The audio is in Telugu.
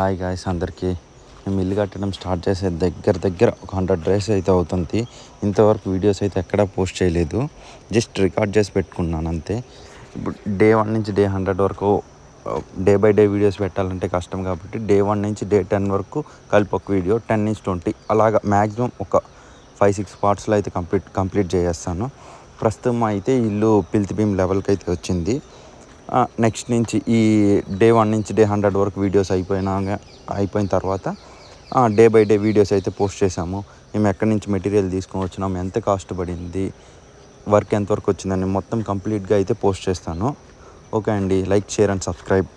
హాయ్ గాయ్స్ అందరికీ. మేము ఇల్లు కట్టడం స్టార్ట్ చేసే దగ్గర ఒక 100 డేస్ అయితే అవుతుంది. ఇంతవరకు వీడియోస్ అయితే ఎక్కడా పోస్ట్ చేయలేదు. జస్ట్ రికార్డ్ చేసి పెట్టుకున్నాను అంతే. ఇప్పుడు డే 1 నుంచి డే 100 వరకు డే బై డే వీడియోస్ పెట్టాలంటే కష్టం కాబట్టి డే 1 నుంచి డే 10 వరకు కలిపి ఒక వీడియో 10 నుంచి 20 అలాగా మ్యాక్సిమం ఒక 5-6 పార్ట్స్లో అయితే కంప్లీట్ చేసేస్తాను. ప్రస్తుతం అయితే ఇల్లు పిల్తి బీమ్ లెవెల్కి అయితే వచ్చింది. నెక్స్ట్ నుంచి ఈ డే 1 నుంచి డే 100 వరకు వీడియోస్ అయిపోయిన తర్వాత డే బై డే వీడియోస్ అయితే పోస్ట్ చేసాము. మేము ఎక్కడి నుంచి మెటీరియల్ తీసుకొని వచ్చినాము, ఎంత కాస్ట్ పడింది, వర్క్ ఎంతవరకు వచ్చిందని మొత్తం కంప్లీట్గా అయితే పోస్ట్ చేస్తాను. ఓకే అండి, లైక్, షేర్ అండ్ సబ్స్క్రైబ్.